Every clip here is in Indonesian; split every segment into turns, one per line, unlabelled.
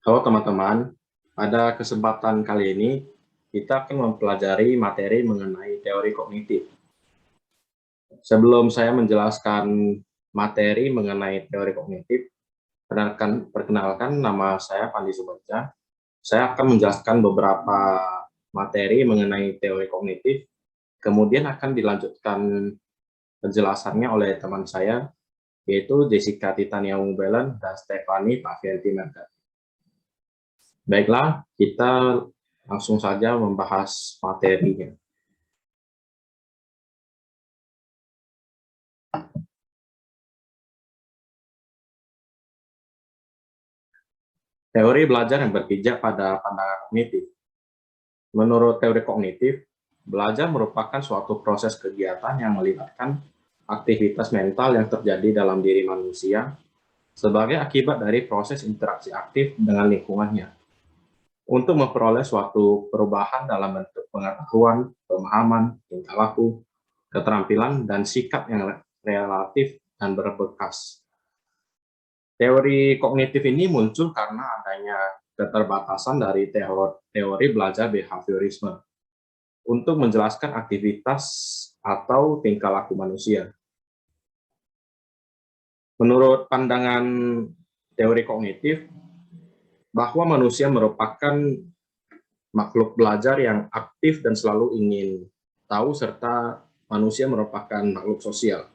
Halo teman-teman, pada kesempatan kali ini kita akan mempelajari materi mengenai teori kognitif. Sebelum saya menjelaskan materi mengenai teori kognitif, perkenalkan nama saya Pandi Subaja. Saya akan menjelaskan beberapa materi mengenai teori kognitif, kemudian akan dilanjutkan penjelasannya oleh teman saya, yaitu Jessica Titania Mubelen dan Stefani Pavianti Mergat. Baiklah, kita langsung saja membahas materinya. Teori belajar yang berpijak pada pandangan kognitif. Menurut teori kognitif, belajar merupakan suatu proses kegiatan yang melibatkan aktivitas mental yang terjadi dalam diri manusia sebagai akibat dari proses interaksi aktif dengan lingkungannya untuk memperoleh suatu perubahan dalam bentuk pengetahuan, pemahaman, tingkah laku, keterampilan, dan sikap yang relatif dan berbekas. Teori kognitif ini muncul karena adanya keterbatasan dari teori belajar behaviorisme untuk menjelaskan aktivitas atau tingkah laku manusia. Menurut pandangan teori kognitif, bahwa manusia merupakan makhluk belajar yang aktif dan selalu ingin tahu, serta manusia merupakan makhluk sosial.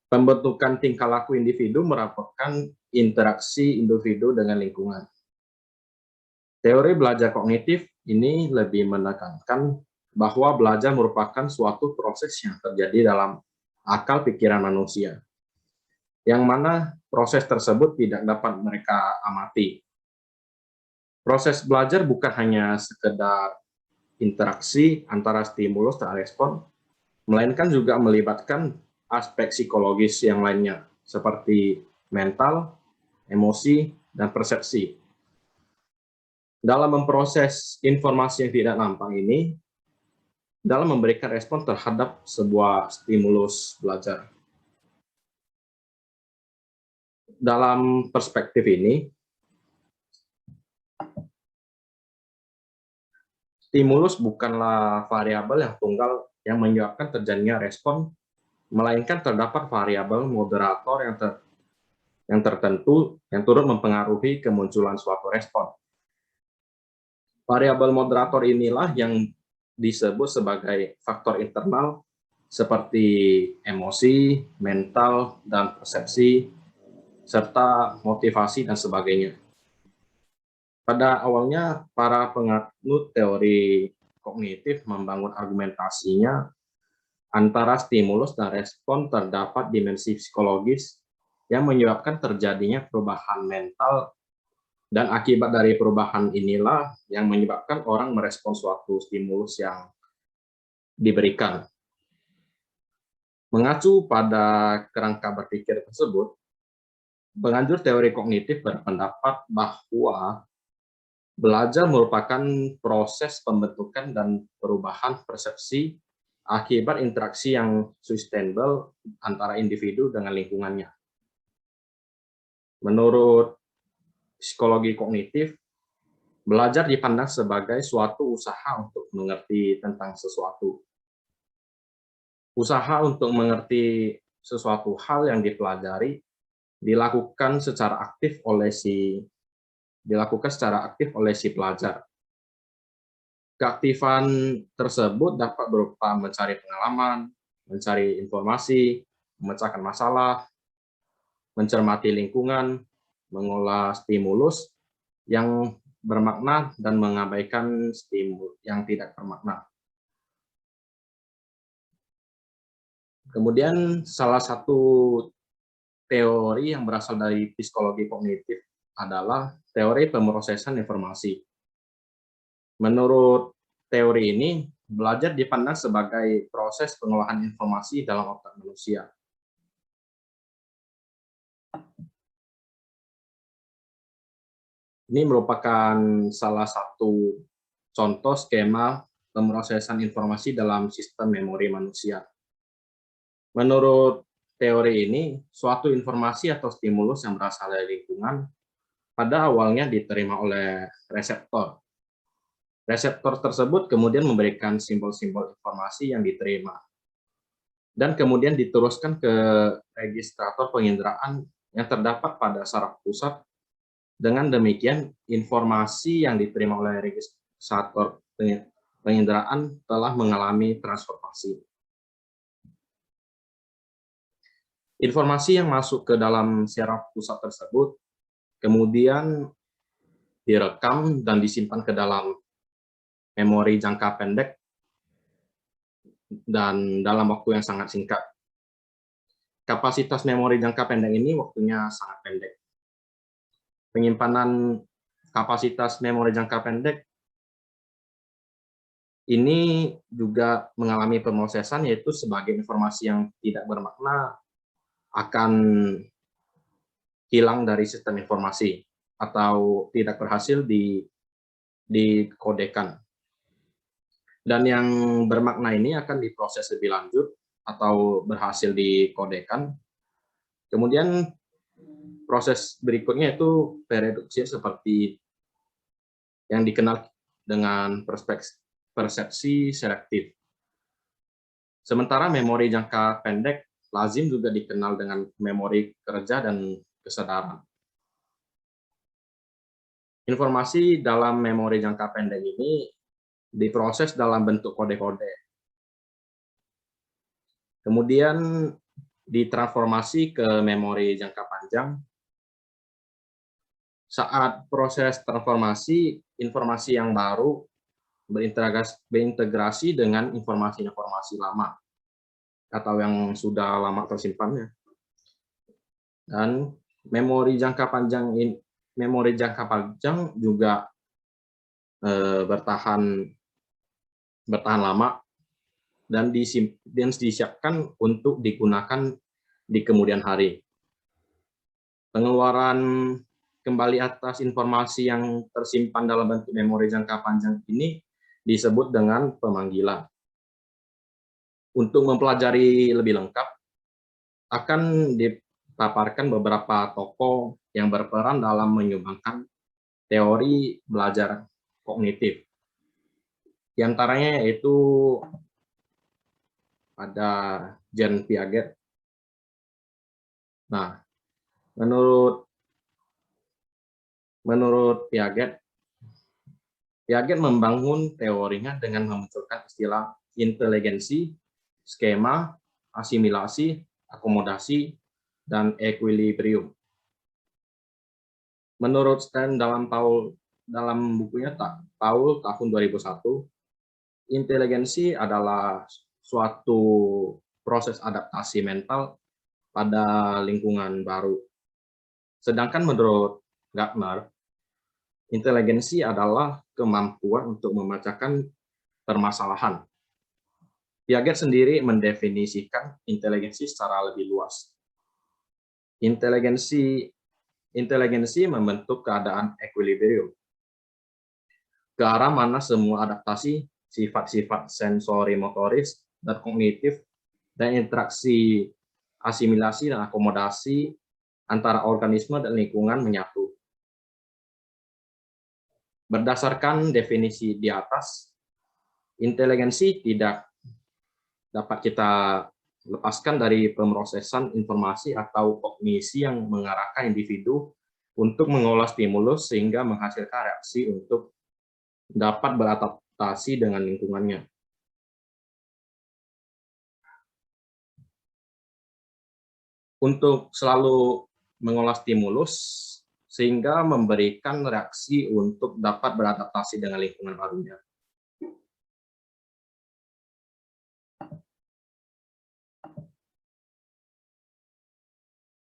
Pembentukan tingkah laku individu merupakan interaksi individu dengan lingkungan. Teori belajar kognitif ini lebih menekankan bahwa belajar merupakan suatu proses yang terjadi dalam akal pikiran manusia, yang mana proses tersebut tidak dapat mereka amati. Proses belajar bukan hanya sekedar interaksi antara stimulus dan respon, melainkan juga melibatkan aspek psikologis yang lainnya, seperti mental, emosi, dan persepsi. Dalam memproses informasi yang tidak nampak ini, dalam memberikan respon terhadap sebuah stimulus belajar. Dalam perspektif ini, stimulus bukanlah variabel yang tunggal yang menyebabkan terjadinya respon, melainkan terdapat variabel moderator yang tertentu yang turut mempengaruhi kemunculan suatu respon. Variabel moderator inilah yang disebut sebagai faktor internal seperti emosi, mental, dan persepsi, serta motivasi dan sebagainya. Pada awalnya, para penganut teori kognitif membangun argumentasinya antara stimulus dan respon terdapat dimensi psikologis yang menyebabkan terjadinya perubahan mental, dan akibat dari perubahan inilah yang menyebabkan orang merespon suatu stimulus yang diberikan. Mengacu pada kerangka berpikir tersebut, penganjur teori kognitif berpendapat bahwa belajar merupakan proses pembentukan dan perubahan persepsi akibat interaksi yang sustainable antara individu dengan lingkungannya. Menurut psikologi kognitif, belajar dipandang sebagai suatu usaha untuk mengerti tentang sesuatu. Usaha untuk mengerti sesuatu hal yang dipelajari dilakukan secara aktif oleh si pelajar. Keaktifan tersebut dapat berupa mencari pengalaman, mencari informasi, memecahkan masalah, mencermati lingkungan, mengolah stimulus yang bermakna, dan mengabaikan stimulus yang tidak bermakna. Kemudian salah satu teori yang berasal dari psikologi kognitif adalah teori pemrosesan informasi. Menurut teori ini, belajar dipandang sebagai proses pengolahan informasi dalam otak manusia. Ini merupakan salah satu contoh skema pemrosesan informasi dalam sistem memori manusia. Menurut teori ini, suatu informasi atau stimulus yang berasal dari lingkungan pada awalnya diterima oleh reseptor. Reseptor tersebut kemudian memberikan simbol-simbol informasi yang diterima, dan kemudian diteruskan ke registrator penginderaan yang terdapat pada saraf pusat. Dengan demikian, informasi yang diterima oleh registrator penginderaan telah mengalami transformasi. Informasi yang masuk ke dalam saraf pusat tersebut kemudian direkam dan disimpan ke dalam memori jangka pendek dan dalam waktu yang sangat singkat. Kapasitas memori jangka pendek ini waktunya sangat pendek. Penyimpanan kapasitas memori jangka pendek ini juga mengalami pemrosesan, yaitu sebagai informasi yang tidak bermakna akan hilang dari sistem informasi atau tidak berhasil dikodekan. Dan yang bermakna ini akan diproses lebih lanjut atau berhasil dikodekan. Kemudian proses berikutnya itu pereduksi seperti yang dikenal dengan persepsi selektif. Sementara memori jangka pendek lazim juga dikenal dengan memori kerja dan kesadaran. Informasi dalam memori jangka pendek ini diproses dalam bentuk kode-kode. Kemudian ditransformasi ke memori jangka panjang. Saat proses transformasi, informasi yang baru berintegrasi dengan informasi-informasi lama atau yang sudah lama tersimpannya. Dan memori jangka panjang juga bertahan lama dan disiapkan untuk digunakan di kemudian hari. Pengeluaran kembali atas informasi yang tersimpan dalam bentuk memori jangka panjang ini disebut dengan pemanggilan. Untuk mempelajari lebih lengkap, akan dipaparkan beberapa tokoh yang berperan dalam menyumbangkan teori belajar kognitif. Di antaranya yaitu ada Jean Piaget. Nah, menurut Piaget membangun teorinya dengan memunculkan istilah inteligensi, skema, asimilasi, akomodasi, dan equilibrium. Menurut Stan dalam bukunya Paul tahun 2001, inteligensi adalah suatu proses adaptasi mental pada lingkungan baru. Sedangkan menurut Gardner, inteligensi adalah kemampuan untuk memecahkan permasalahan. Piaget sendiri mendefinisikan inteligensi secara lebih luas. Inteligensi membentuk keadaan equilibrium, ke arah mana semua adaptasi, sifat-sifat sensori motoris dan kognitif, dan interaksi asimilasi dan akomodasi antara organisme dan lingkungan menyatu. Berdasarkan definisi di atas, inteligensi tidak dapat kita lepaskan dari pemrosesan informasi atau kognisi yang mengarahkan individu untuk mengolah stimulus sehingga menghasilkan reaksi untuk dapat beradaptasi dengan lingkungannya. Untuk selalu mengolah stimulus sehingga memberikan reaksi untuk dapat beradaptasi dengan lingkungan barunya.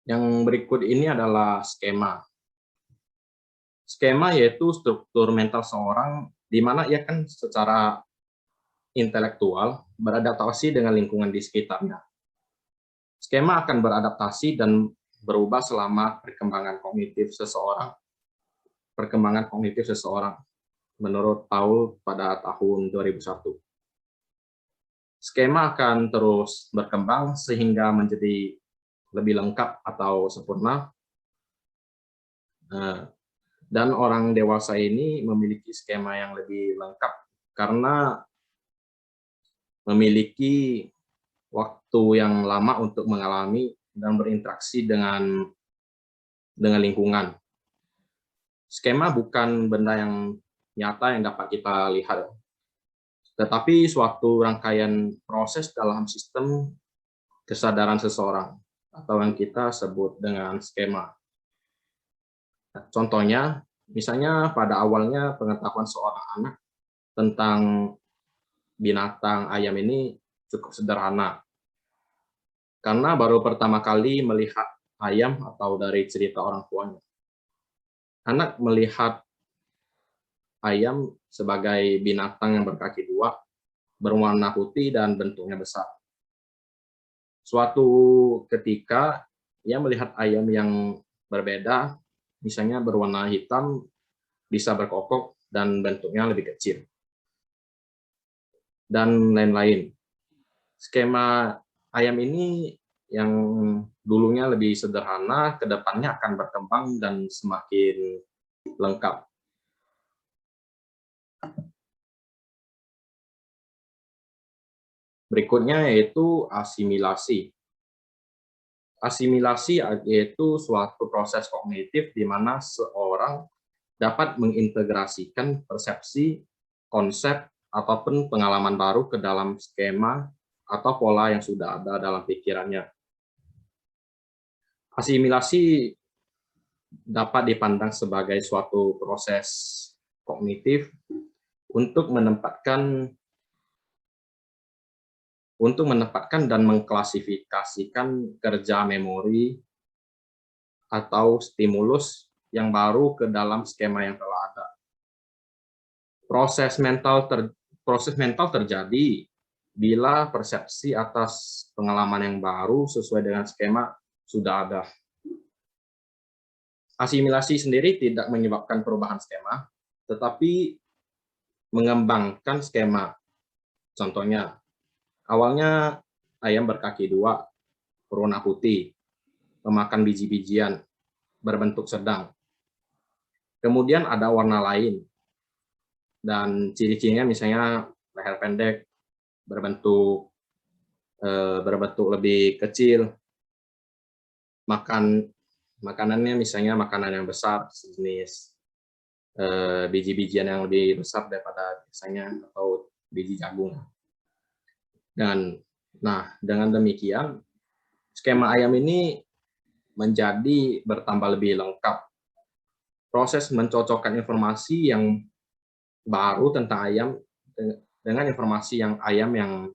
Yang berikut ini adalah skema. Skema yaitu struktur mental seorang di mana ia kan secara intelektual beradaptasi dengan lingkungan di sekitarnya. Skema akan beradaptasi dan berubah selama perkembangan kognitif seseorang menurut Paul pada tahun 2001. Skema akan terus berkembang sehingga menjadi lebih lengkap atau sempurna Dan orang dewasa ini memiliki skema yang lebih lengkap karena memiliki waktu yang lama untuk mengalami dan berinteraksi dengan lingkungan. Skema bukan benda yang nyata yang dapat kita lihat, tetapi suatu rangkaian proses dalam sistem kesadaran seseorang atau yang kita sebut dengan skema. Contohnya, misalnya pada awalnya pengetahuan seorang anak tentang binatang ayam ini cukup sederhana, karena baru pertama kali melihat ayam atau dari cerita orang tuanya. Anak melihat ayam sebagai binatang yang berkaki dua, berwarna putih dan bentuknya besar. Suatu ketika, ia melihat ayam yang berbeda, misalnya berwarna hitam, bisa berkokok, dan bentuknya lebih kecil, dan lain-lain. Skema ayam ini yang dulunya lebih sederhana, ke depannya akan berkembang dan semakin lengkap. Berikutnya yaitu asimilasi. Asimilasi yaitu suatu proses kognitif di mana seorang dapat mengintegrasikan persepsi, konsep, ataupun pengalaman baru ke dalam skema atau pola yang sudah ada dalam pikirannya. Asimilasi dapat dipandang sebagai suatu proses kognitif untuk menempatkan dan mengklasifikasikan kerja memori atau stimulus yang baru ke dalam skema yang telah ada. Proses mental terjadi bila persepsi atas pengalaman yang baru sesuai dengan skema sudah ada. Asimilasi sendiri tidak menyebabkan perubahan skema, tetapi mengembangkan skema. Contohnya, awalnya ayam berkaki dua, berwarna putih, memakan biji-bijian, berbentuk sedang. Kemudian ada warna lain, dan ciri-cirinya misalnya leher pendek, berbentuk lebih kecil, makanannya misalnya makanan yang besar, sejenis biji-bijian yang lebih besar daripada biasanya, atau biji jagung. Dengan demikian, skema ayam ini menjadi bertambah lebih lengkap. Proses mencocokkan informasi yang baru tentang ayam dengan informasi yang ayam yang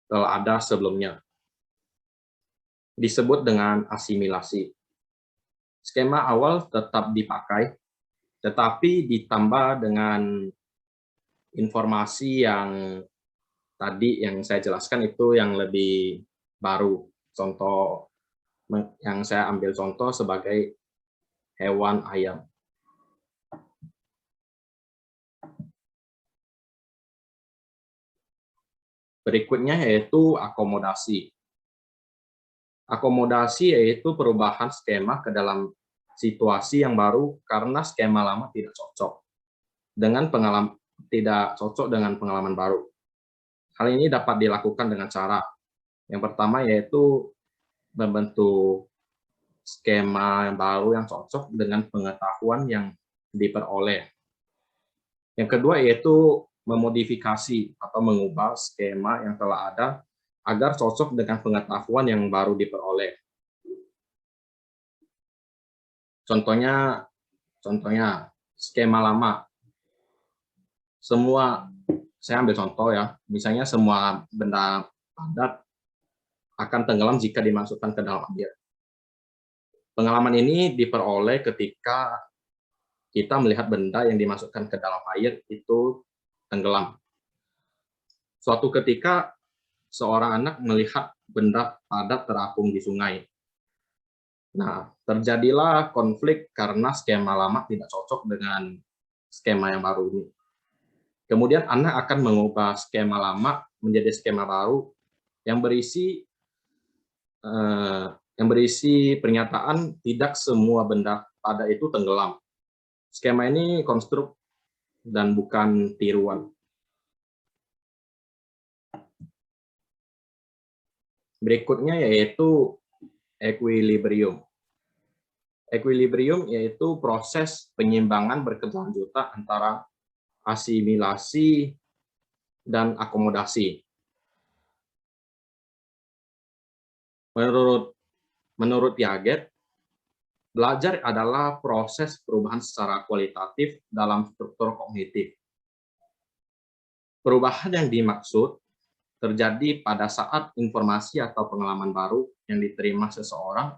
telah ada sebelumnya disebut dengan asimilasi. Skema awal tetap dipakai, tetapi ditambah dengan informasi yang tadi yang saya jelaskan itu yang lebih baru. Contoh yang saya ambil contoh sebagai hewan ayam. Berikutnya yaitu akomodasi. Akomodasi yaitu perubahan skema ke dalam situasi yang baru karena skema lama tidak cocok dengan pengalaman baru. Hal ini dapat dilakukan dengan cara yang pertama yaitu membentuk skema yang baru yang cocok dengan pengetahuan yang diperoleh. Yang kedua yaitu memodifikasi atau mengubah skema yang telah ada agar cocok dengan pengetahuan yang baru diperoleh. Contohnya skema lama. Saya ambil contoh ya, misalnya semua benda padat akan tenggelam jika dimasukkan ke dalam air. Pengalaman ini diperoleh ketika kita melihat benda yang dimasukkan ke dalam air itu tenggelam. Suatu ketika, seorang anak melihat benda padat terapung di sungai. Nah, terjadilah konflik karena skema lama tidak cocok dengan skema yang baru ini. Kemudian anak akan mengubah skema lama menjadi skema baru yang berisi pernyataan tidak semua benda padat itu tenggelam. Skema ini konstruk dan bukan tiruan. Berikutnya yaitu equilibrium. Equilibrium yaitu proses penyimbangan berkelanjutan antara asimilasi dan akomodasi. Menurut Piaget, belajar adalah proses perubahan secara kualitatif dalam struktur kognitif. Perubahan yang dimaksud terjadi pada saat informasi atau pengalaman baru yang diterima seseorang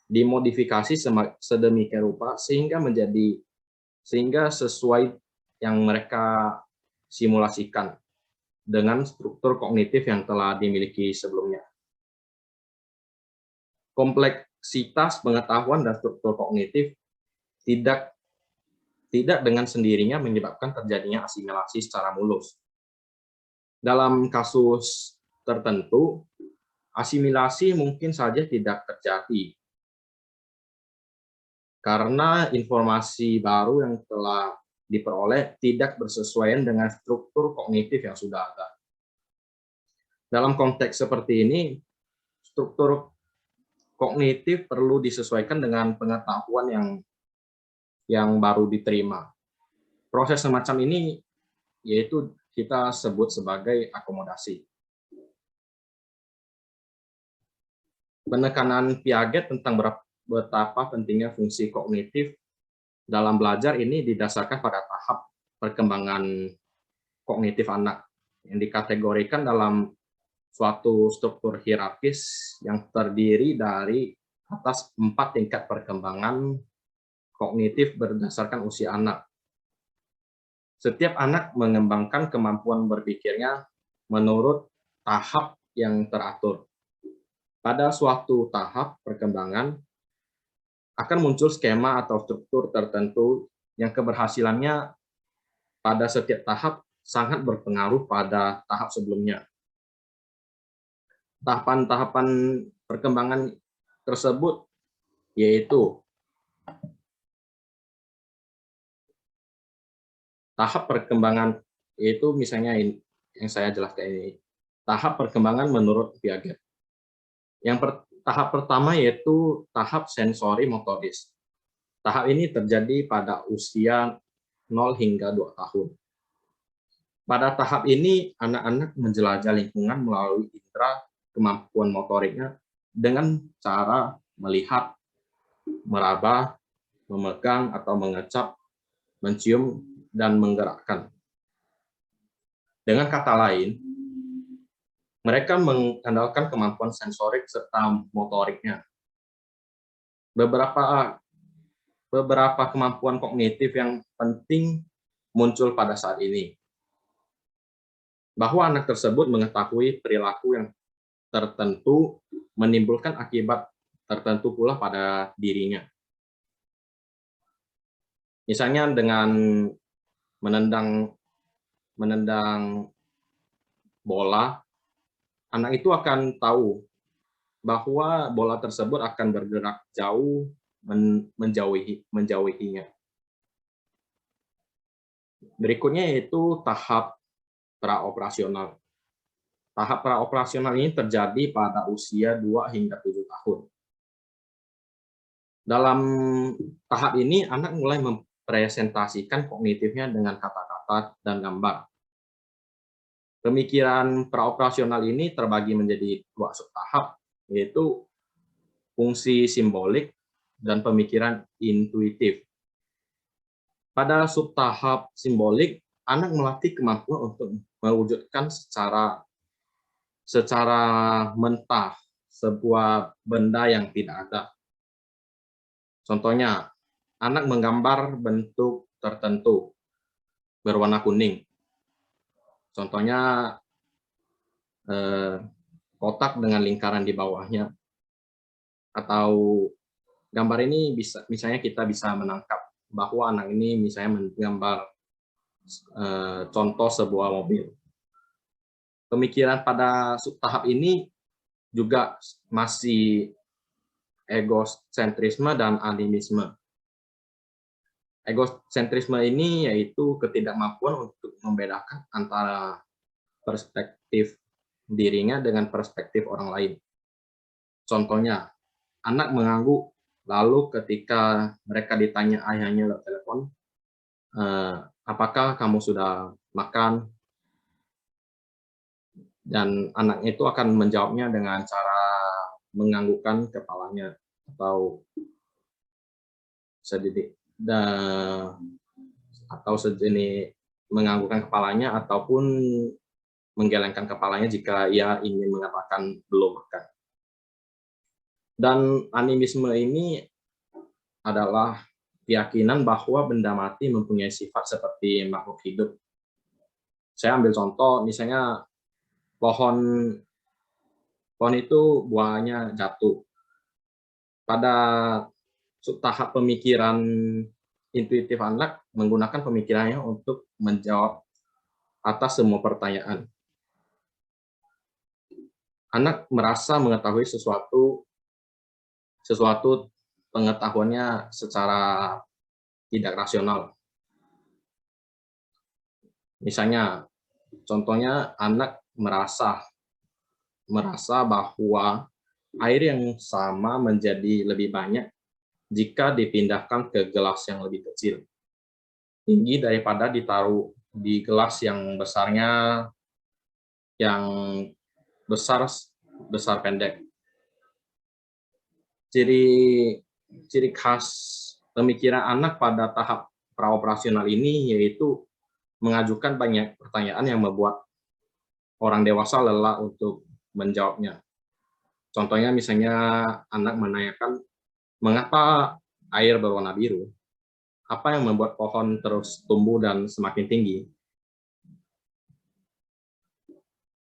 dimodifikasi sedemikian rupa sehingga sesuai yang mereka simulasikan dengan struktur kognitif yang telah dimiliki sebelumnya. Kompleksitas pengetahuan dan struktur kognitif tidak dengan sendirinya menyebabkan terjadinya asimilasi secara mulus. Dalam kasus tertentu, asimilasi mungkin saja tidak terjadi karena informasi baru yang telah diperoleh tidak bersesuaian dengan struktur kognitif yang sudah ada. Dalam konteks seperti ini, struktur kognitif perlu disesuaikan dengan pengetahuan yang baru diterima. Proses semacam ini yaitu kita sebut sebagai akomodasi. Penekanan Piaget tentang betapa pentingnya fungsi kognitif dalam belajar ini didasarkan pada tahap perkembangan kognitif anak yang dikategorikan dalam suatu struktur hierarkis yang terdiri dari atas 4 tingkat perkembangan kognitif berdasarkan usia anak. Setiap anak mengembangkan kemampuan berpikirnya menurut tahap yang teratur. Pada suatu tahap perkembangan akan muncul skema atau struktur tertentu yang keberhasilannya pada setiap tahap sangat berpengaruh pada tahap sebelumnya. Tahapan-tahapan perkembangan tersebut yaitu tahap perkembangan, yaitu misalnya ini, yang saya jelaskan ini, tahap perkembangan menurut Piaget. Tahap pertama yaitu tahap sensori motoris. Tahap ini terjadi pada usia 0 hingga 2 tahun. Pada tahap ini, anak-anak menjelajah lingkungan melalui indera kemampuan motoriknya dengan cara melihat, meraba, memegang atau mengecap, mencium, dan menggerakkan. Dengan kata lain, mereka mengandalkan kemampuan sensorik serta motoriknya. Beberapa kemampuan kognitif yang penting muncul pada saat ini. Bahwa anak tersebut mengetahui perilaku yang tertentu menimbulkan akibat tertentu pula pada dirinya. Misalnya dengan menendang bola, anak itu akan tahu bahwa bola tersebut akan bergerak jauh menjauhinya. Berikutnya yaitu tahap praoperasional. Tahap praoperasional ini terjadi pada usia 2 hingga 7 tahun. Dalam tahap ini, anak mulai mempresentasikan kognitifnya dengan kata-kata dan gambar. Pemikiran praoperasional ini terbagi menjadi 2 subtahap, yaitu fungsi simbolik dan pemikiran intuitif. Pada subtahap simbolik, anak melatih kemampuan untuk mewujudkan secara mentah sebuah benda yang tidak ada. Contohnya, anak menggambar bentuk tertentu berwarna kuning. Contohnya kotak dengan lingkaran di bawahnya. Atau gambar ini misalnya kita bisa menangkap bahwa anak ini misalnya menggambar contoh sebuah mobil. Pemikiran pada subtahap ini juga masih egosentrisme dan animisme. Egosentrisme ini yaitu ketidakmampuan untuk membedakan antara perspektif dirinya dengan perspektif orang lain. Contohnya, anak mengangguk, lalu ketika mereka ditanya ayahnya lewat telepon, apakah kamu sudah makan? Dan anak itu akan menjawabnya dengan cara menganggukkan kepalanya atau sedikit atau sejenis menganggukkan kepalanya ataupun menggelengkan kepalanya jika ia ingin mengatakan belum makan. Dan animisme ini adalah keyakinan bahwa benda mati mempunyai sifat seperti makhluk hidup. Saya ambil contoh, misalnya pohon itu buahnya jatuh. Pada tahap pemikiran intuitif anak menggunakan pemikirannya untuk menjawab atas semua pertanyaan. Anak merasa mengetahui sesuatu pengetahuannya secara tidak rasional. Misalnya, contohnya anak merasa bahwa air yang sama menjadi lebih banyak jika dipindahkan ke gelas yang lebih kecil, tinggi daripada ditaruh di gelas yang besarnya, yang besar pendek. Ciri khas pemikiran anak pada tahap praoperasional ini yaitu mengajukan banyak pertanyaan yang membuat orang dewasa lelah untuk menjawabnya. Contohnya misalnya anak menanyakan, mengapa air berwarna biru? Apa yang membuat pohon terus tumbuh dan semakin tinggi?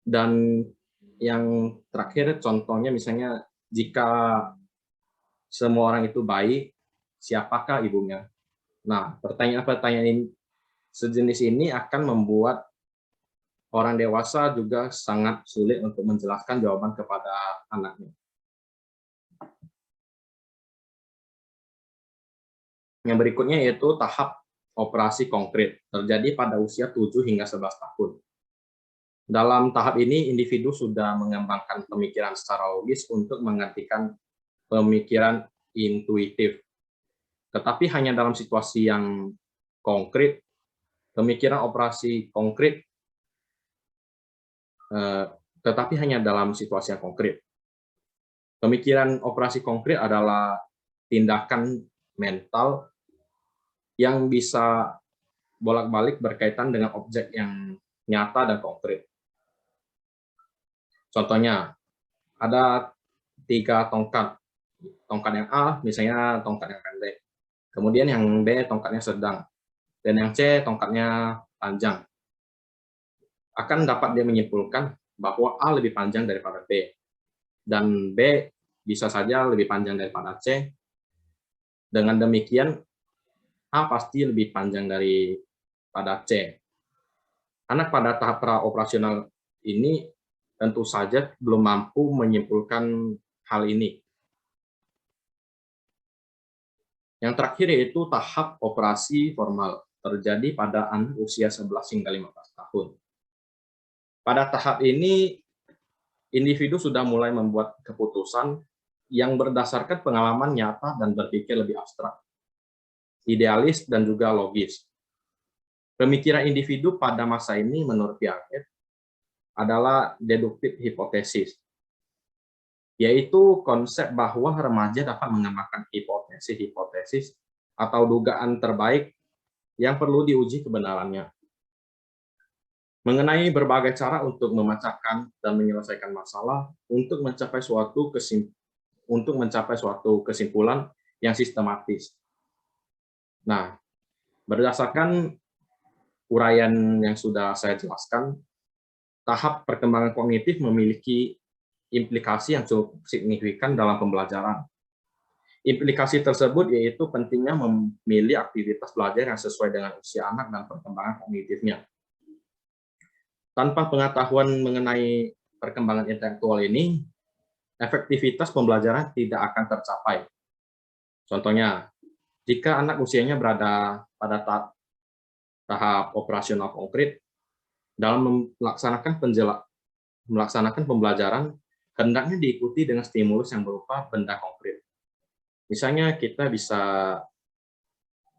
Dan yang terakhir contohnya misalnya jika semua orang itu baik, siapakah ibunya? Nah, pertanyaan-pertanyaan sejenis ini akan membuat orang dewasa juga sangat sulit untuk menjelaskan jawaban kepada anaknya. Yang berikutnya yaitu tahap operasi konkret, terjadi pada usia 7 hingga 11 tahun. Dalam tahap ini, individu sudah mengembangkan pemikiran secara logis untuk menggantikan pemikiran intuitif. Tetapi hanya dalam situasi yang konkret, pemikiran operasi konkret, tetapi hanya dalam situasi yang konkret. Pemikiran operasi konkret adalah tindakan mental yang bisa bolak-balik berkaitan dengan objek yang nyata dan konkret. Contohnya, ada 3 tongkat. Tongkat yang A, misalnya tongkat yang pendek. Kemudian yang B, tongkatnya sedang. Dan yang C, tongkatnya panjang. Akan dapat dia menyimpulkan bahwa A lebih panjang daripada B. Dan B bisa saja lebih panjang daripada C. Dengan demikian, A pasti lebih panjang daripada C. Anak pada tahap pra-operasional ini tentu saja belum mampu menyimpulkan hal ini. Yang terakhir yaitu tahap operasi formal, terjadi pada anak usia 11 hingga 15 tahun. Pada tahap ini, individu sudah mulai membuat keputusan yang berdasarkan pengalaman nyata dan berpikir lebih abstrak, idealis, dan juga logis. Pemikiran individu pada masa ini menurut Piaget adalah deduktif hipotesis, yaitu konsep bahwa remaja dapat mengembangkan hipotesis-hipotesis atau dugaan terbaik yang perlu diuji kebenarannya mengenai berbagai cara untuk memecahkan dan menyelesaikan masalah untuk mencapai suatu kesimpulan yang sistematis. Nah, berdasarkan uraian yang sudah saya jelaskan, tahap perkembangan kognitif memiliki implikasi yang cukup signifikan dalam pembelajaran. Implikasi tersebut yaitu pentingnya memilih aktivitas belajar yang sesuai dengan usia anak dan perkembangan kognitifnya. Tanpa pengetahuan mengenai perkembangan intelektual ini, efektivitas pembelajaran tidak akan tercapai. Contohnya, Jika anak usianya berada pada tahap operasional konkret, dalam melaksanakan pembelajaran, hendaknya diikuti dengan stimulus yang berupa benda konkret. Misalnya kita bisa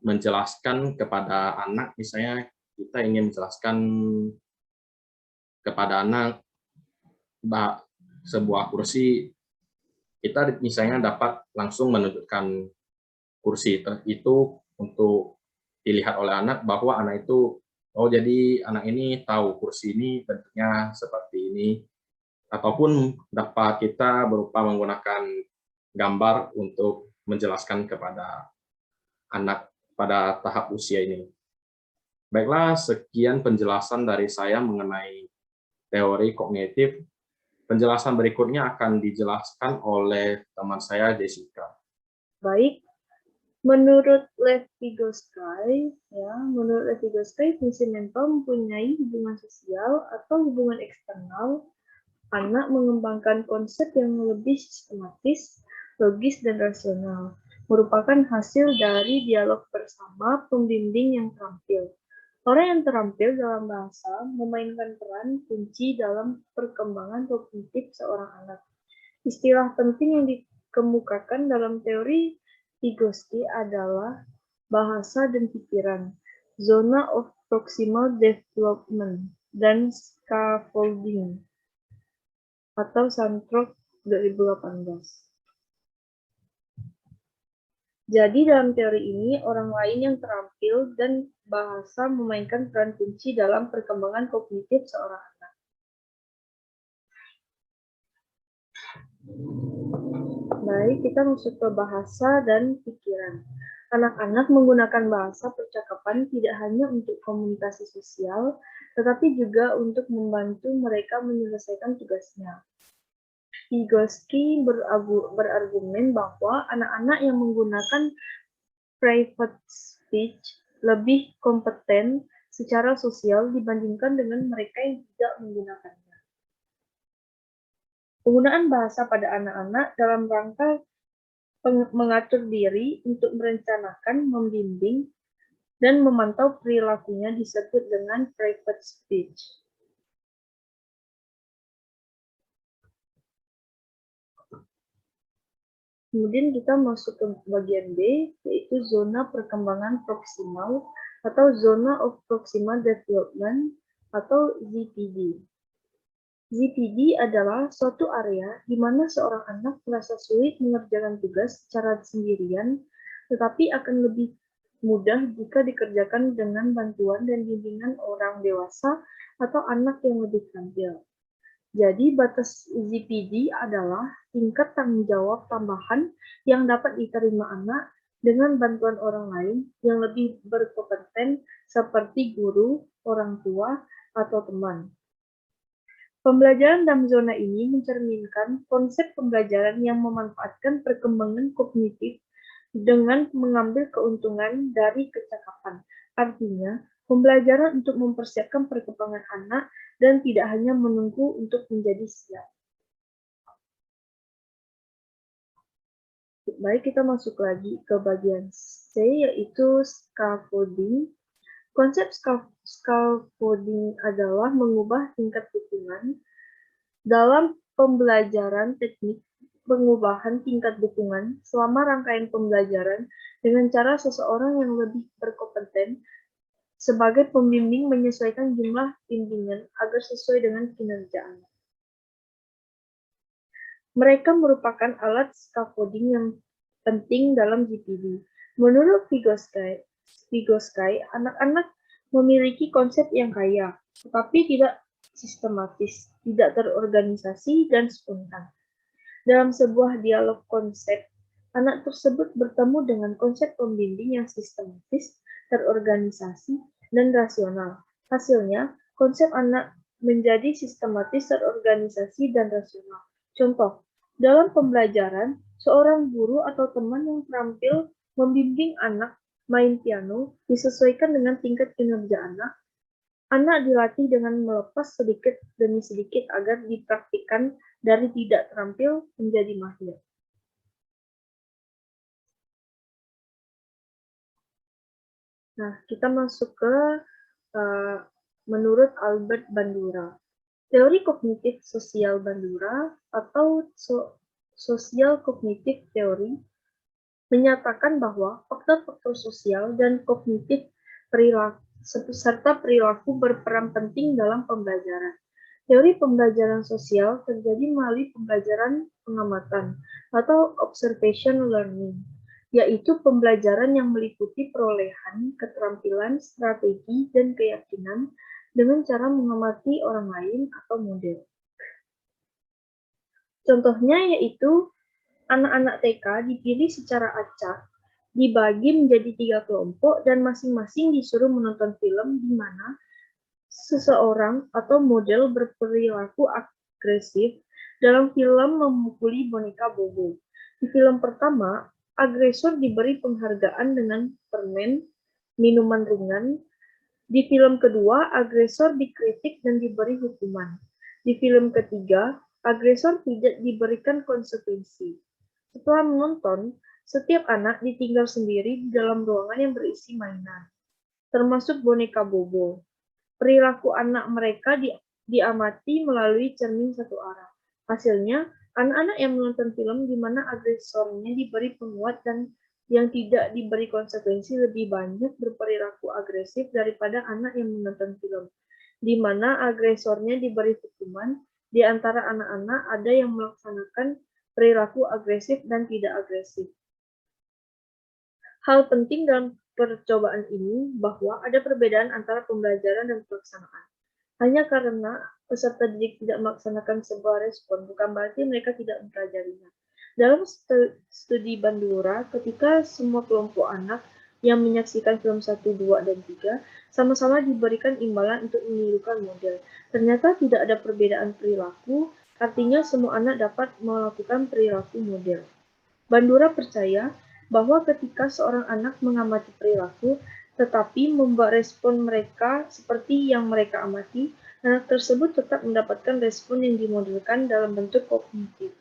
menjelaskan kepada anak, misalnya kita ingin menjelaskan kepada anak sebuah kursi, kita misalnya dapat langsung menunjukkan kursi itu untuk dilihat oleh anak bahwa anak itu, oh jadi anak ini tahu kursi ini bentuknya seperti ini, ataupun dapat kita berupa menggunakan gambar untuk menjelaskan kepada anak pada tahap usia ini. Baiklah, sekian penjelasan dari saya mengenai teori kognitif. Penjelasan berikutnya akan dijelaskan oleh teman saya, Jessica.
Baik, menurut Lev Vygotsky, fungsi mental mempunyai hubungan sosial atau hubungan eksternal. Anak mengembangkan konsep yang lebih sistematis, logis, dan rasional, merupakan hasil dari dialog bersama pembimbing yang terampil. Orang yang terampil dalam bahasa memainkan peran kunci dalam perkembangan kognitif seorang anak. Istilah penting yang dikemukakan dalam teori Vygotsky adalah bahasa dan pikiran, zona of proximal development, dan scaffolding atau Santrok 2018. Jadi dalam teori ini, orang lain yang terampil dan bahasa memainkan peran kunci dalam perkembangan kognitif seorang anak. Baik, kita masuk ke bahasa dan pikiran. Anak-anak menggunakan bahasa percakapan tidak hanya untuk komunikasi sosial, tetapi juga untuk membantu mereka menyelesaikan tugasnya. Vygotsky berargumen bahwa anak-anak yang menggunakan private speech lebih kompeten secara sosial dibandingkan dengan mereka yang tidak menggunakannya. Penggunaan bahasa pada anak-anak dalam rangka mengatur diri untuk merencanakan, membimbing, dan memantau perilakunya disebut dengan private speech. Kemudian kita masuk ke bagian B, yaitu zona perkembangan proksimal atau zona of proximal development atau ZPD. ZPD adalah suatu area di mana seorang anak merasa sulit mengerjakan tugas secara sendirian, tetapi akan lebih mudah jika dikerjakan dengan bantuan dan bimbingan orang dewasa atau anak yang lebih terampil. Jadi, batas ZPD adalah tingkat tanggung jawab tambahan yang dapat diterima anak dengan bantuan orang lain yang lebih berkompeten seperti guru, orang tua, atau teman. Pembelajaran dalam zona ini mencerminkan konsep pembelajaran yang memanfaatkan perkembangan kognitif dengan mengambil keuntungan dari kecakapan. Artinya, pembelajaran untuk mempersiapkan perkembangan anak dan tidak hanya menunggu untuk menjadi siap. Baik, kita masuk lagi ke bagian C, yaitu scaffolding. Konsep scaffolding adalah mengubah tingkat dukungan. Dalam pembelajaran teknik pengubahan tingkat dukungan selama rangkaian pembelajaran dengan cara seseorang yang lebih berkompeten sebagai pembimbing menyesuaikan jumlah bimbingan agar sesuai dengan kinerja anak. Mereka merupakan alat scaffolding yang penting dalam GPD. Menurut Vygotsky, anak-anak memiliki konsep yang kaya, tetapi tidak sistematis, tidak terorganisasi, dan spontan. Dalam sebuah dialog konsep, anak tersebut bertemu dengan konsep pembimbing yang sistematis, terorganisasi, dan rasional. Hasilnya, konsep anak menjadi sistematis, terorganisasi, dan rasional. Contoh, dalam pembelajaran, seorang guru atau teman yang terampil membimbing anak main piano disesuaikan dengan tingkat kinerja anak. Anak dilatih dengan melepas sedikit demi sedikit agar dipraktikkan dari tidak terampil menjadi mahir. Nah, kita masuk ke menurut Albert Bandura. Teori kognitif sosial Bandura atau sosial kognitif teori menyatakan bahwa faktor-faktor sosial dan kognitif perilaku serta perilaku berperan penting dalam pembelajaran. Teori pembelajaran sosial terjadi melalui pembelajaran pengamatan atau observation learning, yaitu pembelajaran yang meliputi perolehan, keterampilan, strategi, dan keyakinan dengan cara mengamati orang lain atau model. Contohnya yaitu anak-anak TK dipilih secara acak, dibagi menjadi 3 kelompok, dan masing-masing disuruh menonton film di mana seseorang atau model berperilaku agresif. Dalam film memukuli boneka Bobo. Di film pertama, agresor diberi penghargaan dengan permen, minuman ringan. Di film kedua, agresor dikritik dan diberi hukuman. Di film ketiga, agresor tidak diberikan konsekuensi. Setelah menonton, setiap anak ditinggal sendiri di dalam ruangan yang berisi mainan, termasuk boneka Bobo. Perilaku anak mereka diamati melalui cermin satu arah. Hasilnya, anak-anak yang menonton film di mana agresornya diberi penguat dan yang tidak diberi konsekuensi lebih banyak berperilaku agresif daripada anak yang menonton film, di mana agresornya diberi hukuman. Di antara anak-anak ada yang melaksanakan perilaku agresif dan tidak agresif. Hal penting dalam percobaan ini bahwa ada perbedaan antara pembelajaran dan pelaksanaan. Hanya karena peserta didik tidak melaksanakan sebuah respon, bukan berarti mereka tidak mempelajarinya. Dalam studi Bandura, ketika semua kelompok anak yang menyaksikan film 1, 2, dan 3 sama-sama diberikan imbalan untuk menirukan model. Ternyata tidak ada perbedaan perilaku, artinya semua anak dapat melakukan perilaku model. Bandura percaya bahwa ketika seorang anak mengamati perilaku, tetapi membuat respon mereka seperti yang mereka amati, anak tersebut tetap mendapatkan respon yang dimodelkan dalam bentuk kognitif.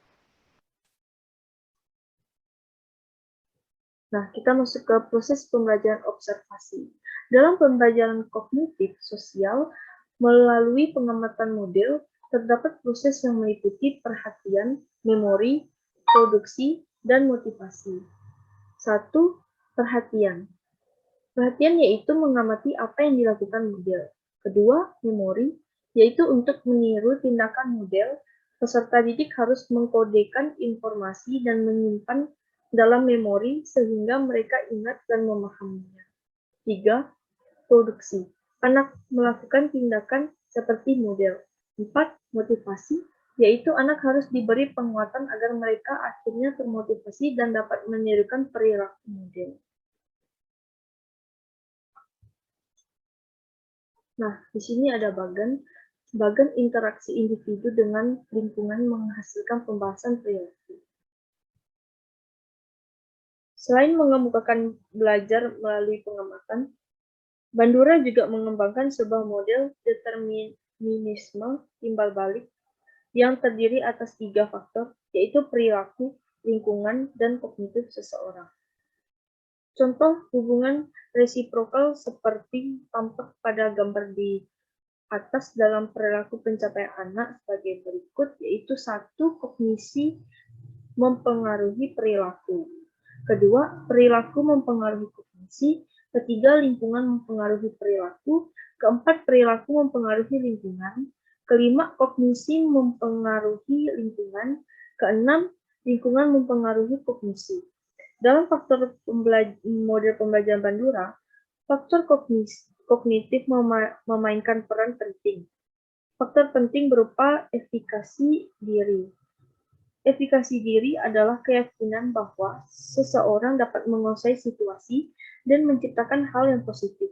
Nah, kita masuk ke proses pembelajaran observasi. Dalam pembelajaran kognitif sosial, melalui pengamatan model, terdapat proses yang meliputi perhatian, memori, produksi, dan motivasi. 1. Perhatian. Perhatian yaitu mengamati apa yang dilakukan model. Kedua, memori, yaitu untuk meniru tindakan model, peserta didik harus mengkodekan informasi dan menyimpan dalam memori sehingga mereka ingat dan memahaminya. 3. Produksi. Anak melakukan tindakan seperti model. 4. Motivasi, yaitu anak harus diberi penguatan agar mereka akhirnya termotivasi dan dapat menirukan perilaku model. Nah, di sini ada bagan interaksi individu dengan lingkungan menghasilkan pembahasan perilaku. Selain mengemukakan belajar melalui pengamatan, Bandura juga mengembangkan sebuah model determinisme timbal balik yang terdiri atas 3 faktor, yaitu perilaku, lingkungan, dan kognitif seseorang. Contoh hubungan resiprokal seperti tampak pada gambar di atas dalam perilaku pencapaian anak sebagai berikut, yaitu 1. Kognisi mempengaruhi perilaku. Kedua, perilaku mempengaruhi kognisi. Ketiga, lingkungan mempengaruhi perilaku. Keempat, perilaku mempengaruhi lingkungan. Kelima, kognisi mempengaruhi lingkungan. Keenam, lingkungan mempengaruhi kognisi. Dalam faktor model pembelajaran Bandura, faktor kognitif memainkan peran penting. Faktor penting berupa efikasi diri. Efikasi diri adalah keyakinan bahwa seseorang dapat menguasai situasi dan menciptakan hal yang positif.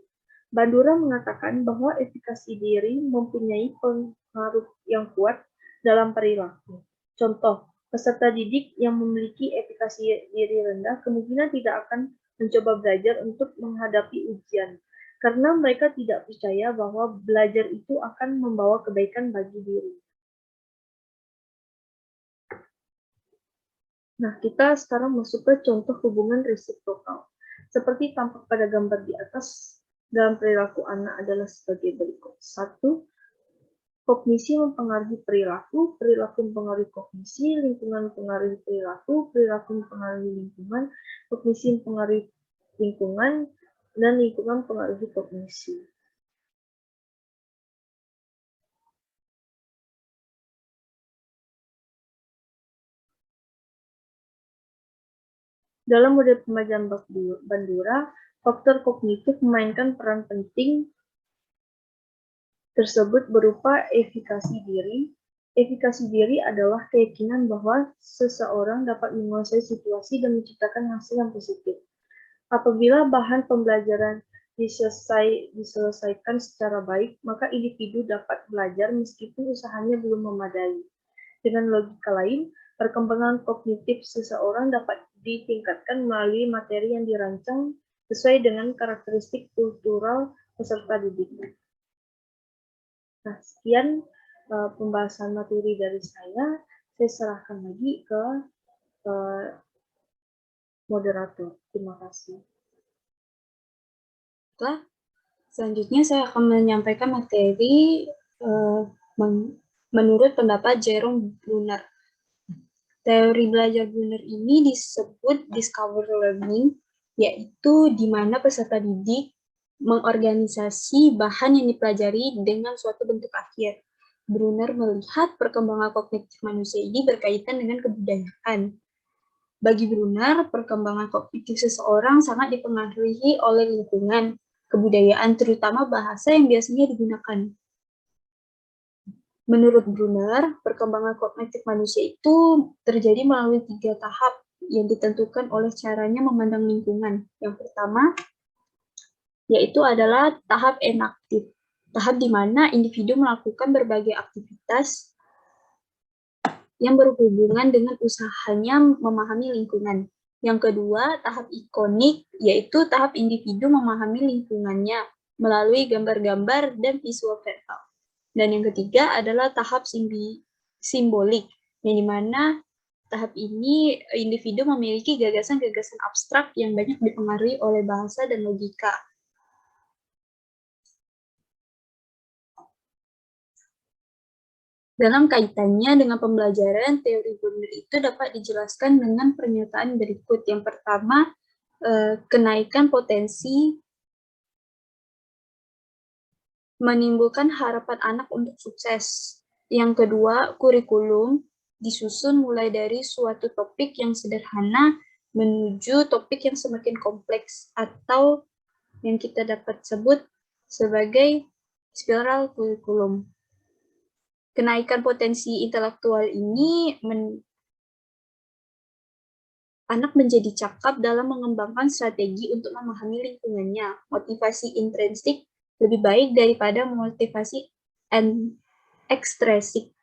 Bandura mengatakan bahwa efikasi diri mempunyai pengaruh yang kuat dalam perilaku. Contoh, peserta didik yang memiliki efikasi diri rendah kemungkinan tidak akan mencoba belajar untuk menghadapi ujian, karena mereka tidak percaya bahwa belajar itu akan membawa kebaikan bagi diri. Nah, kita sekarang masuk ke contoh hubungan resiprokal. Seperti tampak pada gambar di atas, dalam perilaku anak adalah sebagai berikut. 1. Kognisi mempengaruhi perilaku, perilaku mempengaruhi kognisi, lingkungan mempengaruhi perilaku, perilaku mempengaruhi lingkungan, kognisi mempengaruhi lingkungan, dan lingkungan mempengaruhi kognisi. Dalam model pembelajaran Bandura, faktor kognitif memainkan peran penting tersebut berupa efikasi diri. Efikasi diri adalah keyakinan bahwa seseorang dapat menguasai situasi dan menciptakan hasil yang positif. Apabila bahan pembelajaran diselesaikan secara baik, maka individu dapat belajar meskipun usahanya belum memadai. Dengan logika lain, perkembangan kognitif seseorang dapat ditingkatkan melalui materi yang dirancang sesuai dengan karakteristik kultural peserta didik. Nah, sekian pembahasan materi dari saya serahkan lagi ke moderator. Terima kasih.
Selanjutnya saya akan menyampaikan materi menurut pendapat Jerome Bruner. Teori belajar Bruner ini disebut discover learning, yaitu di mana peserta didik mengorganisasi bahan yang dipelajari dengan suatu bentuk akhir. Bruner melihat perkembangan kognitif manusia ini berkaitan dengan kebudayaan. Bagi Bruner, perkembangan kognitif seseorang sangat dipengaruhi oleh lingkungan, kebudayaan, terutama bahasa yang biasanya digunakan. Menurut Bruner, perkembangan kognitif manusia itu terjadi melalui 3 tahap yang ditentukan oleh caranya memandang lingkungan. Yang pertama, yaitu adalah tahap enaktif, tahap di mana individu melakukan berbagai aktivitas yang berhubungan dengan usahanya memahami lingkungan. Yang kedua, tahap ikonik, yaitu tahap individu memahami lingkungannya melalui gambar-gambar dan visual verbal. Dan yang ketiga adalah tahap simbolik, yang dimana tahap ini individu memiliki gagasan-gagasan abstrak yang banyak dipengaruhi oleh bahasa dan logika. Dalam kaitannya dengan pembelajaran, teori Bruner itu dapat dijelaskan dengan pernyataan berikut. Yang pertama, kenaikan potensi menimbulkan harapan anak untuk sukses. Yang kedua, kurikulum disusun mulai dari suatu topik yang sederhana menuju topik yang semakin kompleks, atau yang kita dapat sebut sebagai spiral kurikulum. Kenaikan potensi intelektual ini anak menjadi cakap dalam mengembangkan strategi untuk memahami lingkungannya. Motivasi intrinsik lebih baik daripada motivasi ekstrisik.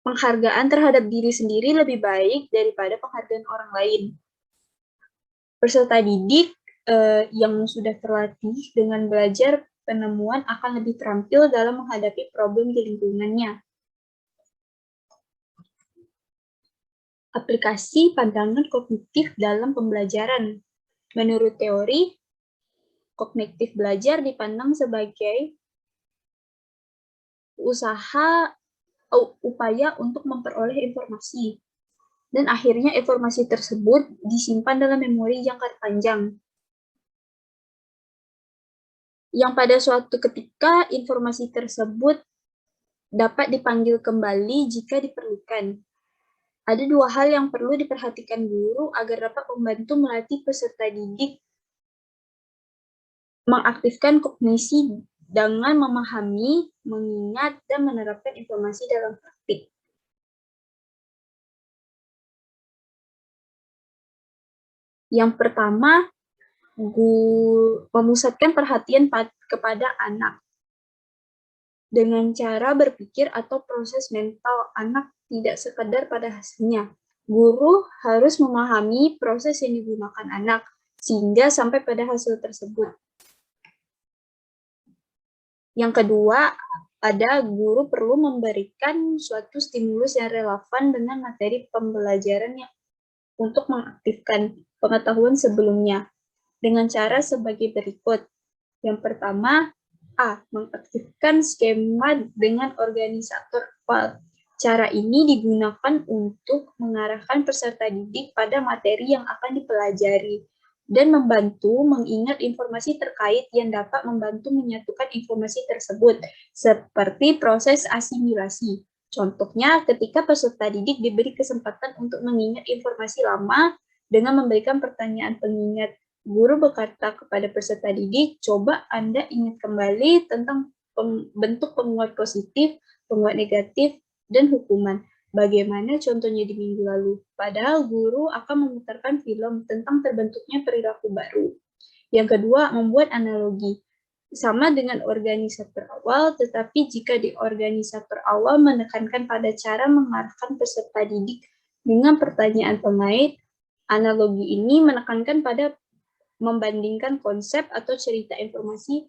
Penghargaan terhadap diri sendiri lebih baik daripada penghargaan orang lain. Peserta didik yang sudah terlatih dengan belajar penemuan akan lebih terampil dalam menghadapi problem di lingkungannya. Aplikasi pandangan kognitif dalam pembelajaran. Menurut teori, kognitif belajar dipandang sebagai upaya untuk memperoleh informasi. Dan akhirnya informasi tersebut disimpan dalam memori jangka panjang. Yang pada suatu ketika informasi tersebut dapat dipanggil kembali jika diperlukan. Ada 2 hal yang perlu diperhatikan guru agar dapat membantu melatih peserta didik mengaktifkan kognisi dengan memahami, mengingat, dan menerapkan informasi dalam praktik. Yang pertama, memusatkan perhatian kepada anak dengan cara berpikir atau proses mental anak tidak sekedar pada hasilnya. Guru harus memahami proses yang digunakan anak sehingga sampai pada hasil tersebut. Yang kedua, guru perlu memberikan suatu stimulus yang relevan dengan materi pembelajaran yang untuk mengaktifkan pengetahuan sebelumnya dengan cara sebagai berikut. Yang pertama, A. Mengaktifkan skema dengan organisator file. Cara ini digunakan untuk mengarahkan peserta didik pada materi yang akan dipelajari dan membantu mengingat informasi terkait yang dapat membantu menyatukan informasi tersebut, seperti proses asimilasi. Contohnya, ketika peserta didik diberi kesempatan untuk mengingat informasi lama dengan memberikan pertanyaan pengingat, guru berkata kepada peserta didik, coba Anda ingat kembali tentang bentuk penguat positif, penguat negatif, dan hukuman. Bagaimana contohnya di minggu lalu? Padahal guru akan memutarkan film tentang terbentuknya perilaku baru. Yang kedua, membuat analogi. Sama dengan organisator awal, tetapi jika di organisator awal menekankan pada cara mengarahkan peserta didik dengan pertanyaan pengait, analogi ini menekankan pada membandingkan konsep atau cerita informasi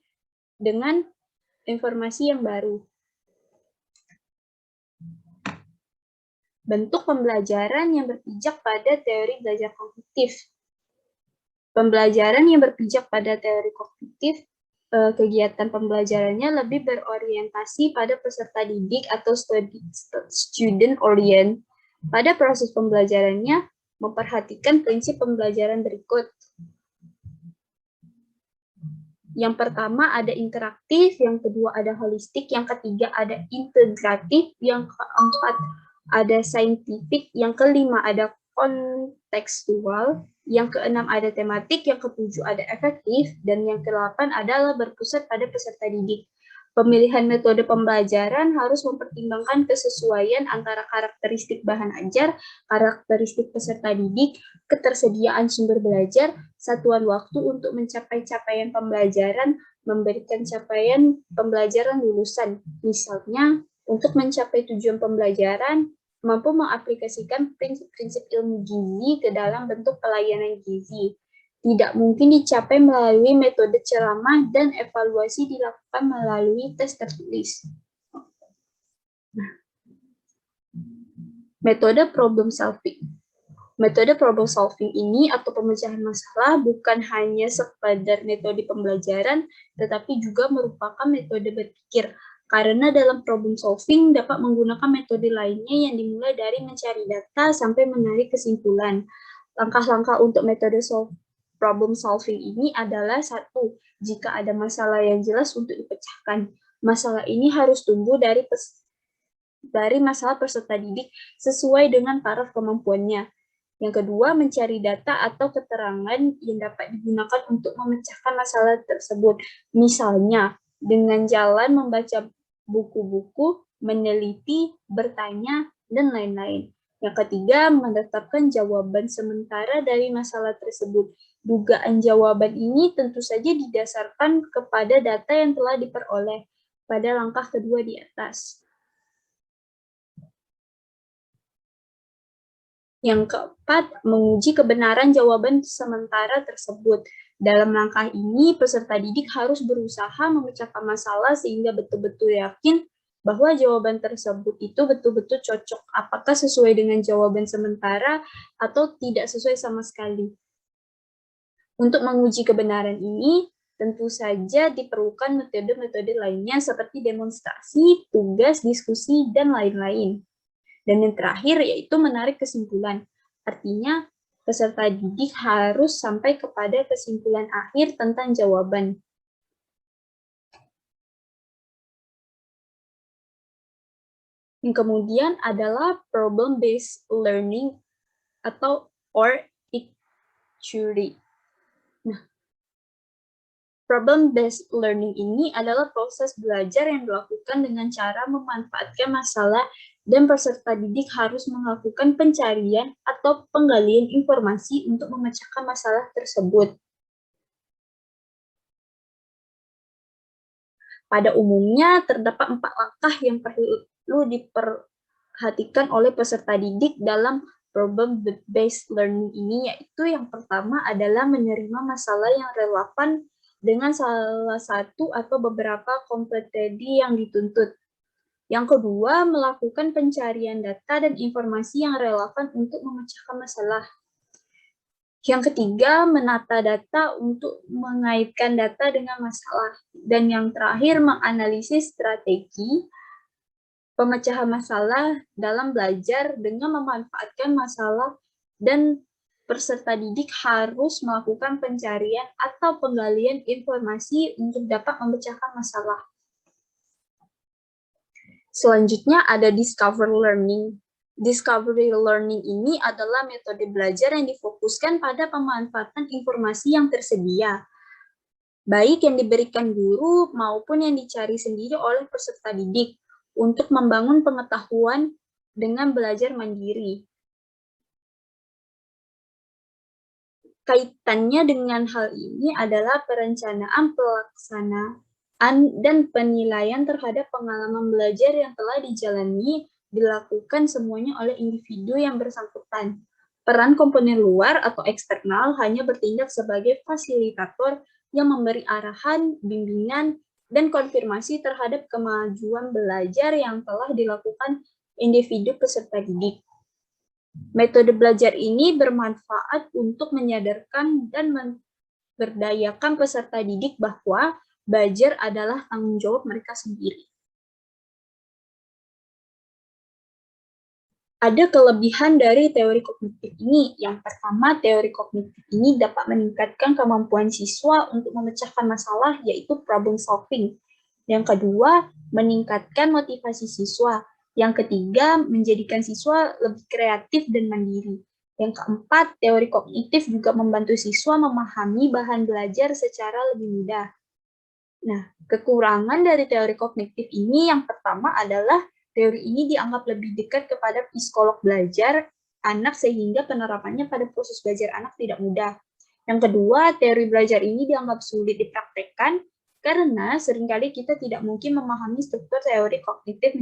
dengan informasi yang baru. Bentuk pembelajaran yang berpijak pada teori belajar kognitif. Pembelajaran yang berpijak pada teori kognitif, kegiatan pembelajarannya lebih berorientasi pada peserta didik atau student orient. Pada proses pembelajarannya, memperhatikan prinsip pembelajaran berikut. Yang pertama ada interaktif, yang kedua ada holistik, yang ketiga ada integratif, yang keempat ada saintifik, yang kelima ada kontekstual, yang keenam ada tematik, yang ketujuh ada efektif, dan yang kedelapan adalah berpusat pada peserta didik. Pemilihan metode pembelajaran harus mempertimbangkan kesesuaian antara karakteristik bahan ajar, karakteristik peserta didik, ketersediaan sumber belajar, satuan waktu untuk mencapai capaian pembelajaran, memberikan capaian pembelajaran lulusan. Misalnya, untuk mencapai tujuan pembelajaran, mampu mengaplikasikan prinsip-prinsip ilmu gizi ke dalam bentuk pelayanan gizi. Tidak mungkin dicapai melalui metode ceramah dan evaluasi dilakukan melalui tes tertulis. Metode problem solving. Metode problem solving ini atau pemecahan masalah bukan hanya sekadar metode pembelajaran, tetapi juga merupakan metode berpikir. Karena dalam problem solving dapat menggunakan metode lainnya yang dimulai dari mencari data sampai menarik kesimpulan. Langkah-langkah untuk metode problem solving ini adalah: 1. Jika ada masalah yang jelas untuk dipecahkan. Masalah ini harus tumbuh dari masalah peserta didik sesuai dengan taraf kemampuannya. Yang kedua, mencari data atau keterangan yang dapat digunakan untuk memecahkan masalah tersebut. Misalnya, dengan jalan membaca buku-buku, meneliti, bertanya, dan lain-lain. Yang ketiga, menetapkan jawaban sementara dari masalah tersebut. Dugaan jawaban ini tentu saja didasarkan kepada data yang telah diperoleh pada langkah kedua di atas. Yang keempat, menguji kebenaran jawaban sementara tersebut. Dalam langkah ini, peserta didik harus berusaha memecahkan masalah sehingga betul-betul yakin bahwa jawaban tersebut itu betul-betul cocok, apakah sesuai dengan jawaban sementara atau tidak sesuai sama sekali. Untuk menguji kebenaran ini, tentu saja diperlukan metode-metode lainnya seperti demonstrasi, tugas, diskusi, dan lain-lain. Dan yang terakhir yaitu menarik kesimpulan. Artinya, peserta didik harus sampai kepada kesimpulan akhir tentang jawaban. Yang kemudian adalah problem-based learning atau ICTURI. Nah, problem-based learning ini adalah proses belajar yang dilakukan dengan cara memanfaatkan masalah dan peserta didik harus melakukan pencarian atau penggalian informasi untuk memecahkan masalah tersebut. Pada umumnya, terdapat 4 langkah yang perlu diperhatikan oleh peserta didik dalam problem-based learning ini, yaitu yang pertama adalah menerima masalah yang relevan dengan salah satu atau beberapa kompetensi yang dituntut. Yang kedua, melakukan pencarian data dan informasi yang relevan untuk memecahkan masalah. Yang ketiga, menata data untuk mengaitkan data dengan masalah. Dan yang terakhir, menganalisis strategi pemecahan masalah dalam belajar dengan memanfaatkan masalah, dan peserta didik harus melakukan pencarian atau penggalian informasi untuk dapat memecahkan masalah. Selanjutnya ada discover learning. Discovery learning ini adalah metode belajar yang difokuskan pada pemanfaatan informasi yang tersedia, baik yang diberikan guru maupun yang dicari sendiri oleh peserta didik untuk membangun pengetahuan dengan belajar mandiri. Kaitannya dengan hal ini adalah perencanaan, pelaksanaan, dan penilaian terhadap pengalaman belajar yang telah dijalani dilakukan semuanya oleh individu yang bersangkutan. Peran komponen luar atau eksternal hanya bertindak sebagai fasilitator yang memberi arahan, bimbingan, dan konfirmasi terhadap kemajuan belajar yang telah dilakukan individu peserta didik. Metode belajar ini bermanfaat untuk menyadarkan dan memberdayakan peserta didik bahwa belajar adalah tanggung jawab mereka sendiri. Ada kelebihan dari teori kognitif ini. Yang pertama, teori kognitif ini dapat meningkatkan kemampuan siswa untuk memecahkan masalah, yaitu problem solving. Yang kedua, meningkatkan motivasi siswa. Yang ketiga, menjadikan siswa lebih kreatif dan mandiri. Yang keempat, teori kognitif juga membantu siswa memahami bahan belajar secara lebih mudah. Nah, kekurangan dari teori kognitif ini yang pertama adalah teori ini dianggap lebih dekat kepada psikolog belajar anak sehingga penerapannya pada proses belajar anak tidak mudah. Yang kedua, teori belajar ini dianggap sulit dipraktekkan karena seringkali kita tidak mungkin memahami struktur teori kognitif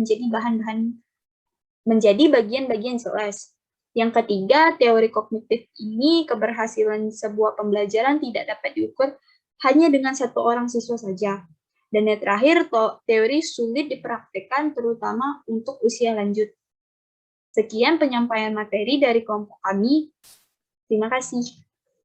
menjadi bagian-bagian jelas. Yang ketiga, teori kognitif ini keberhasilan sebuah pembelajaran tidak dapat diukur hanya dengan satu orang siswa saja. Dan yang terakhir, teori sulit dipraktikkan terutama untuk usia lanjut. Sekian penyampaian materi dari kelompok kami. Terima kasih.